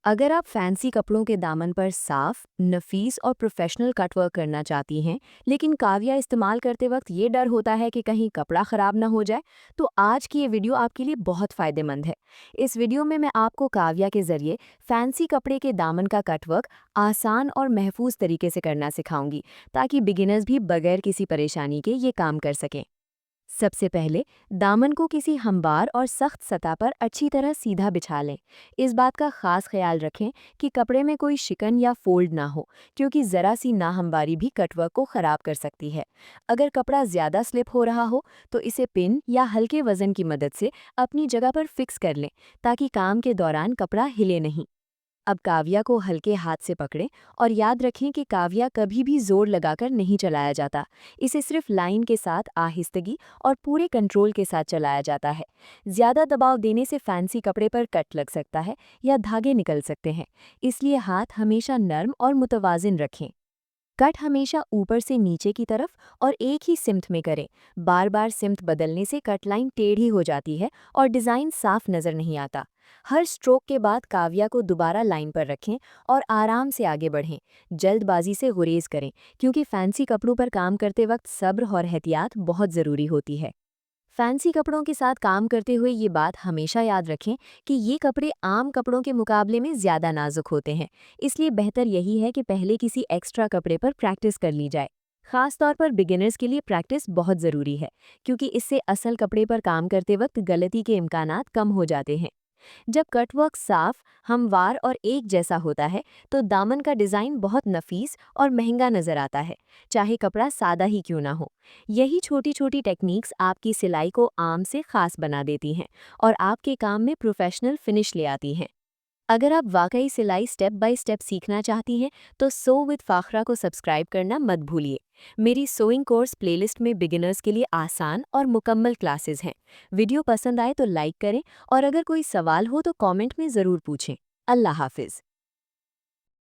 अगर आप फैंसी कपड़ों के दामन पर साफ, नफीस और प्रोफेशनल कटवर्क करना चाहती हैं, लेकिन काविया इस्तेमाल करते वक्त ये डर होता है कि कहीं कपड़ा खराब ना हो जाए, तो आज की ये वीडियो आपके लिए बहुत फायदेमंद है। इस वीडियो में मैं आपको काविया के जरिए फैंसी कपड़े के दामन का कटवर्क आसान और महफूज तरीके से करना सिखाऊंगी, ताकि बिगिनर्स भी बगैर किसी परेशानी के ये काम कर सकें। सबसे पहले दामन को किसी हमवार और सख्त सतह पर अच्छी तरह सीधा बिछा लें। इस बात का खास ख्याल रखें कि कपड़े में कोई शिकन या फोल्ड ना हो, क्योंकि ज़रा सी नाहमवारी भी कटवर्क को ख़राब कर सकती है। अगर कपड़ा ज़्यादा स्लिप हो रहा हो तो इसे पिन या हल्के वज़न की मदद से अपनी जगह पर फिक्स कर लें, ताकि काम के दौरान कपड़ा हिले नहीं। अब काविया को हल्के हाथ से पकड़ें और याद रखें कि काविया कभी भी जोर लगाकर नहीं चलाया जाता। इसे सिर्फ लाइन के साथ आहिस्तगी और पूरे कंट्रोल के साथ चलाया जाता है। ज़्यादा दबाव देने से फैंसी कपड़े पर कट लग सकता है या धागे निकल सकते हैं, इसलिए हाथ हमेशा नर्म और मुतवाजिन रखें। कट हमेशा ऊपर से नीचे की तरफ और एक ही सिम्त में करें। बार बार सिम्त बदलने से कट लाइन टेढ़ी हो जाती है और डिज़ाइन साफ नज़र नहीं आता। हर स्ट्रोक के बाद काविया को दोबारा लाइन पर रखें और आराम से आगे बढ़ें। जल्दबाजी से गुरेज करें, क्योंकि फैंसी कपड़ों पर काम करते वक्त सब्र और एहतियात बहुत ज़रूरी होती है। फैंसी कपड़ों के साथ काम करते हुए ये बात हमेशा याद रखें कि ये कपड़े आम कपड़ों के मुकाबले में ज़्यादा नाजुक होते हैं, इसलिए बेहतर यही है कि पहले किसी एक्स्ट्रा कपड़े पर प्रैक्टिस कर ली जाए। खास तौर पर बिगिनर्स के लिए प्रैक्टिस बहुत ज़रूरी है, क्योंकि इससे असल कपड़े पर काम करते वक्त गलती के इम्कानात कम हो जाते हैं। जब कटवर्क साफ, हमवार और एक जैसा होता है, तो दामन का डिज़ाइन बहुत नफीस और महंगा नज़र आता है, चाहे कपड़ा सादा ही क्यों ना हो। यही छोटी छोटी टेक्निक्स आपकी सिलाई को आम से खास बना देती हैं और आपके काम में प्रोफेशनल फिनिश ले आती हैं। अगर आप वाकई सिलाई स्टेप बाय स्टेप सीखना चाहती हैं, तो सो विद फाखरा को सब्सक्राइब करना मत भूलिए। मेरी सोइंग कोर्स प्लेलिस्ट में बिगिनर्स के लिए आसान और मुकम्मल क्लासेस हैं। वीडियो पसंद आए तो लाइक करें और अगर कोई सवाल हो तो कमेंट में ज़रूर पूछें। अल्लाह हाफिज़।